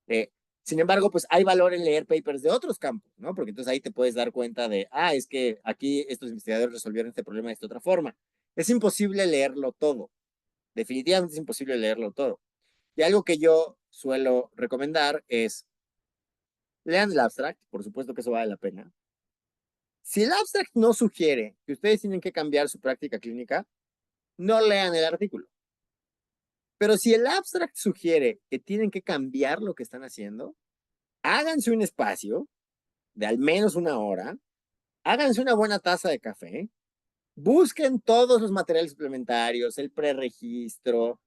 Eh, Sin embargo, pues hay valor en leer papers de otros campos, ¿no? Porque entonces ahí te puedes dar cuenta de, ah, es que aquí estos investigadores resolvieron este problema de esta otra forma. Es imposible leerlo todo. Definitivamente es imposible leerlo todo. Y algo que yo suelo recomendar es, lean el abstract, por supuesto que eso vale la pena. Si el abstract no sugiere que ustedes tienen que cambiar su práctica clínica, no lean el artículo. Pero si el abstract sugiere que tienen que cambiar lo que están haciendo, háganse un espacio de al menos una hora, háganse una buena taza de café, busquen todos los materiales suplementarios, el preregistro,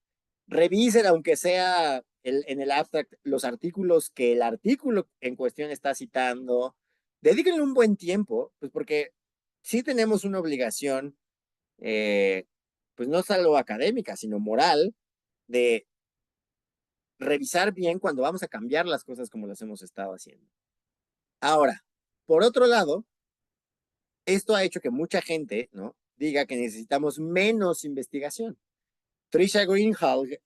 revisen, aunque sea en el abstract, los artículos que el artículo en cuestión está citando, dedíquenle un buen tiempo, pues porque sí tenemos una obligación, pues no solo académica, sino moral, de revisar bien cuando vamos a cambiar las cosas como las hemos estado haciendo. Ahora, por otro lado, esto ha hecho que mucha gente, ¿no?, diga que necesitamos menos investigación. Trisha Greenhalgh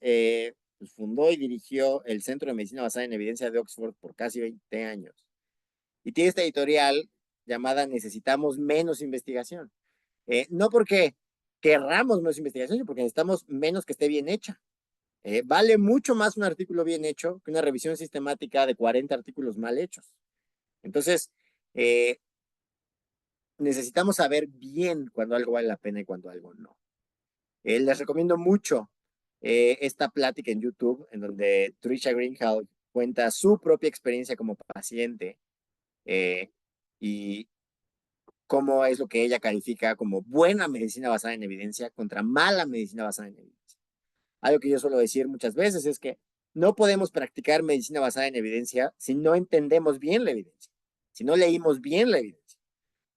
pues fundó y dirigió el Centro de Medicina Basada en Evidencia de Oxford por casi 20 años. Y tiene esta editorial llamada Necesitamos menos investigación. No porque querramos menos investigación, sino porque necesitamos menos que esté bien hecha. Vale mucho más un artículo bien hecho que una revisión sistemática de 40 artículos mal hechos. Entonces, eh, necesitamos saber bien cuando algo vale la pena y cuando algo no. Les recomiendo mucho esta plática en YouTube en donde Trisha Greenhalgh cuenta su propia experiencia como paciente eh, y cómo es lo que ella califica como buena medicina basada en evidencia contra mala medicina basada en evidencia. Algo que yo suelo decir muchas veces es que no podemos practicar medicina basada en evidencia si no entendemos bien la evidencia, si no leímos bien la evidencia.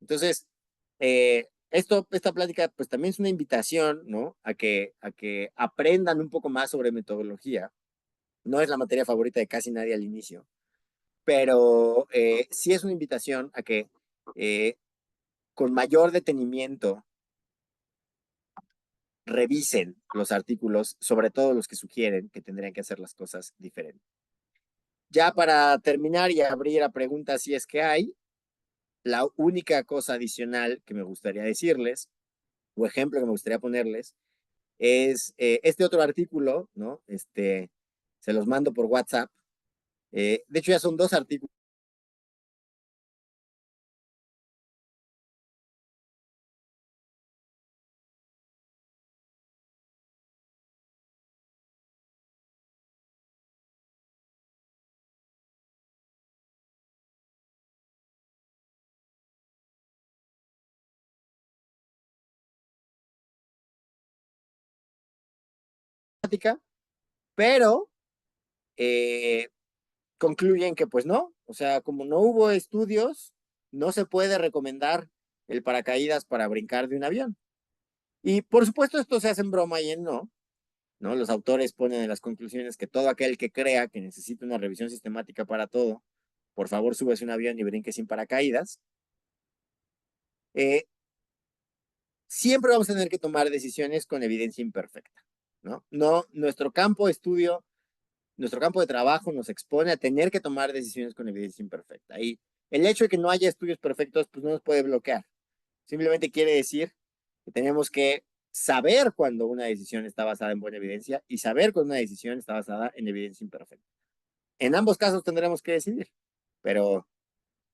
Entonces, esta plática pues también es una invitación, ¿no?, a que aprendan un poco más sobre metodología. No es la materia favorita de casi nadie al inicio, pero sí es una invitación a que eh, con mayor detenimiento revisen los artículos, sobre todo los que sugieren que tendrían que hacer las cosas diferentes. Ya para terminar y abrir a preguntas si es que hay, la única cosa adicional que me gustaría decirles, o ejemplo que me gustaría ponerles, es este otro artículo, ¿no? Se los mando por WhatsApp. De hecho, ya son 2 artículos. Pero eh, concluyen que pues no, o sea, como no hubo estudios, no se puede recomendar el paracaídas para brincar de un avión. Y por supuesto esto se hace en broma y en no, ¿no? Los autores ponen en las conclusiones que todo aquel que crea que necesita una revisión sistemática para todo, por favor súbese un avión y brinque sin paracaídas. Eh, Siempre vamos a tener que tomar decisiones con evidencia imperfecta, ¿no? No, nuestro campo de trabajo nos expone a tener que tomar decisiones con evidencia imperfecta. Y el hecho de que no haya estudios perfectos, pues no nos puede bloquear. Simplemente quiere decir que tenemos que saber cuando una decisión está basada en buena evidencia y saber cuando una decisión está basada en evidencia imperfecta. En ambos casos tendremos que decidir, pero,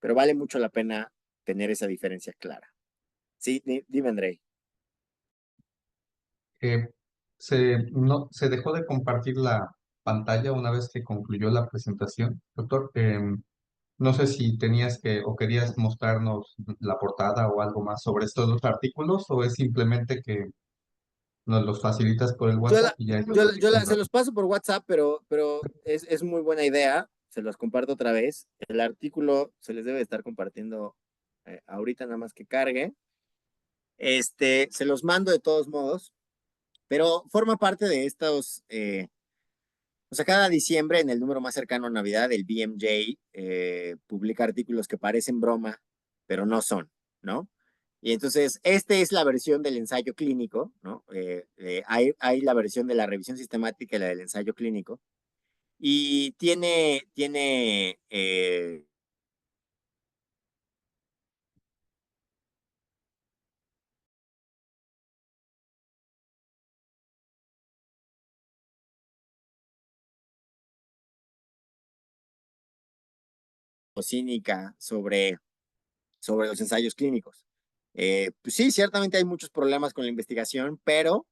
pero vale mucho la pena tener esa diferencia clara. Sí, dime, Andrei. No, se dejó de compartir la pantalla una vez que concluyó la presentación. Doctor, no sé si tenías que o querías mostrarnos la portada o algo más sobre estos dos artículos, o es simplemente que nos los facilitas por el WhatsApp y ya yo lo Yo difundo. se los paso por WhatsApp, pero es muy buena idea. Se los comparto otra vez. El artículo se les debe estar compartiendo ahorita nada más que cargue. Se los mando de todos modos, pero forma parte de estos, o sea, cada diciembre en el número más cercano a Navidad, el BMJ publica artículos que parecen broma, pero no son, ¿no? Y entonces, esta es la versión del ensayo clínico, ¿no? Hay la versión de la revisión sistemática y la del ensayo clínico, y tiene cínica sobre los ensayos clínicos. Pues sí, ciertamente hay muchos problemas con la investigación, pero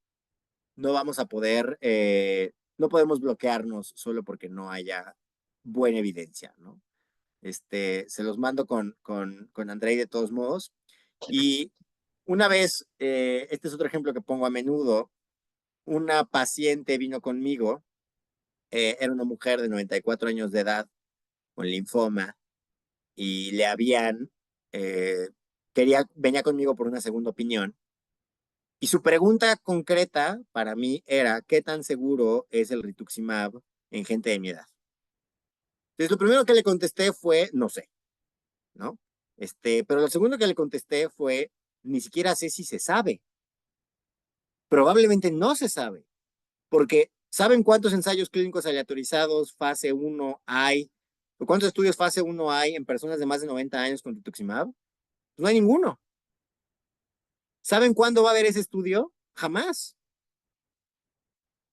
no vamos a poder, no podemos bloquearnos solo porque no haya buena evidencia, ¿no? Se los mando con Andrei de todos modos. Y una vez, este es otro ejemplo que pongo a menudo, una paciente vino conmigo, era una mujer de 94 años de edad con linfoma y le habían, eh, venía conmigo por una segunda opinión. Y su pregunta concreta para mí era, ¿qué tan seguro es el rituximab en gente de mi edad? Entonces, lo primero que le contesté fue, no sé, ¿no? Pero lo segundo que le contesté fue, ni siquiera sé si se sabe. Probablemente no se sabe, porque ¿saben cuántos ensayos clínicos aleatorizados fase uno hay? ¿O cuántos estudios fase uno hay en personas de más de 90 años con rituximab? Pues no hay ninguno. ¿Saben cuándo va a haber ese estudio? Jamás.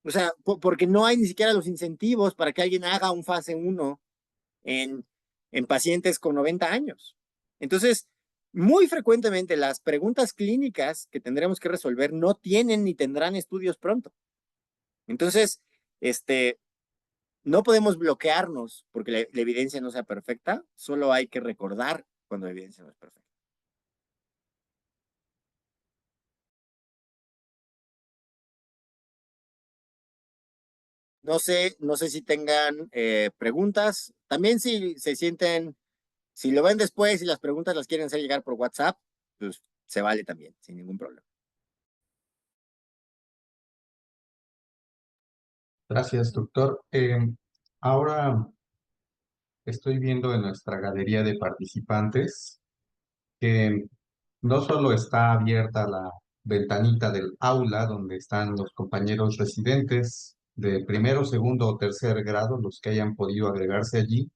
O sea, porque no hay ni siquiera los incentivos para que alguien haga un fase uno en, en pacientes con 90 años. Entonces, muy frecuentemente las preguntas clínicas que tendremos que resolver no tienen ni tendrán estudios pronto. Entonces, no podemos bloquearnos porque la evidencia no sea perfecta, solo hay que recordar cuando la evidencia no es perfecta. No sé si tengan preguntas. También si se sienten, si lo ven después y las preguntas las quieren hacer llegar por WhatsApp, pues se vale también, sin ningún problema. Gracias, doctor. Ahora estoy viendo en nuestra galería de participantes que no solo está abierta la ventanita del aula donde están los compañeros residentes de primero, segundo o tercer grado, los que hayan podido agregarse allí.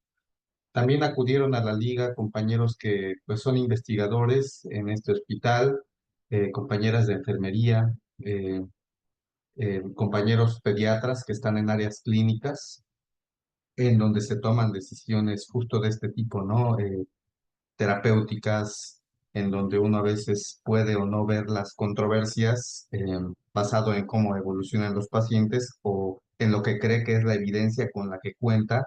También acudieron a la liga compañeros que pues son investigadores en este hospital, compañeras de enfermería, compañeros pediatras que están en áreas clínicas, en donde se toman decisiones justo de este tipo, ¿no? Terapéuticas, en donde uno a veces puede o no ver las controversias basado en cómo evolucionan los pacientes o en lo que cree que es la evidencia con la que cuenta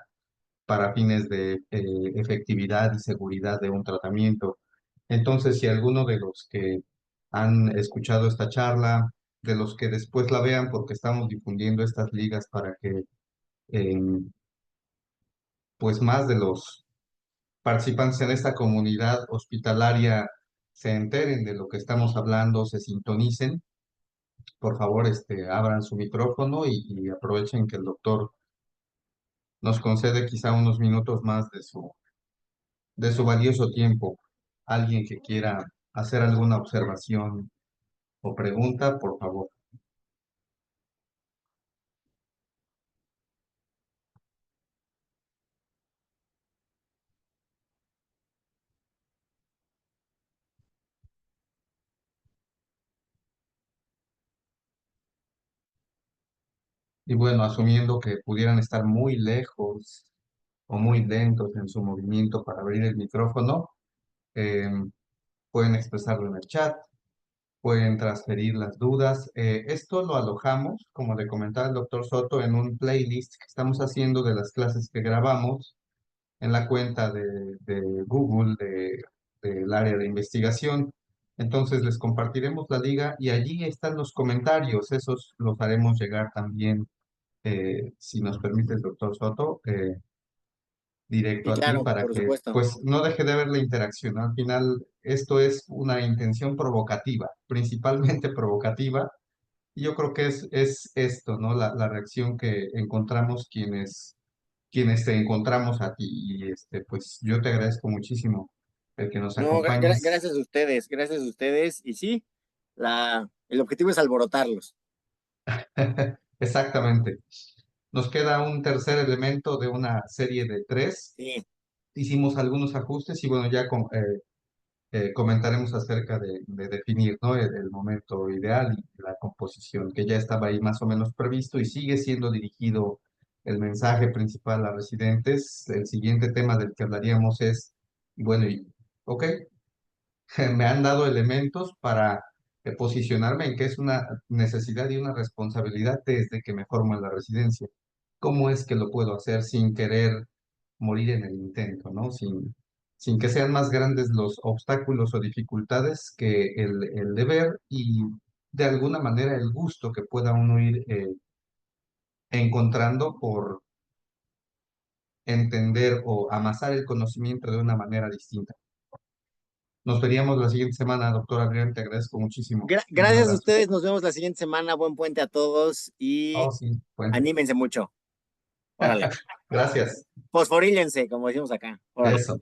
para fines de efectividad y seguridad de un tratamiento. Entonces, si alguno de los que han escuchado esta charla, de los que después la vean, porque estamos difundiendo estas ligas para que pues más de los participantes en esta comunidad hospitalaria se enteren de lo que estamos hablando, se sintonicen, por favor, abran su micrófono y aprovechen que el doctor nos concede quizá unos minutos más de su valioso tiempo. Alguien que quiera hacer alguna observación o pregunta, por favor. Y bueno, asumiendo que pudieran estar muy lejos o muy lentos en su movimiento para abrir el micrófono, eh, pueden expresarlo en el chat. pueden transferir las dudas. Esto lo alojamos, como le comentaba el doctor Soto, en un playlist que estamos haciendo de las clases que grabamos en la cuenta de Google del área de investigación. Entonces les compartiremos la liga y allí están los comentarios, esos los haremos llegar también, si nos permite el doctor Soto, directo Y a ti claro, para por que supuesto. pues no deje de ver la interacción, ¿no? Al final esto es una intención provocativa, principalmente provocativa, y yo creo que es esto, ¿no? La reacción que encontramos quienes te encontramos a ti. Y pues yo te agradezco muchísimo el que nos No, acompañes. gracias a ustedes. Y sí, el objetivo es alborotarlos. Exactamente. Nos queda un tercer elemento de una serie de tres. Sí. Hicimos algunos ajustes y bueno, ya comentaremos acerca de definir, ¿no? El momento ideal y la composición, que ya estaba ahí más o menos previsto y sigue siendo dirigido el mensaje principal a residentes. El siguiente tema del que hablaríamos es, bueno, ok, me han dado elementos para posicionarme en que es una necesidad y una responsabilidad desde que me formo en la residencia. ¿Cómo es que lo puedo hacer sin querer morir en el intento, ¿no? Sin que sean más grandes los obstáculos o dificultades que el deber y de alguna manera el gusto que pueda uno ir encontrando por entender o amasar el conocimiento de una manera distinta. Nos veríamos la siguiente semana, doctor Adrián, te agradezco muchísimo. Un Gracias a abrazo. ustedes. Nos vemos la siguiente semana. Buen puente a todos Oh, y sí, puente. anímense mucho. Órale. Gracias. Fosforíllense, como decimos acá. Órale. Eso.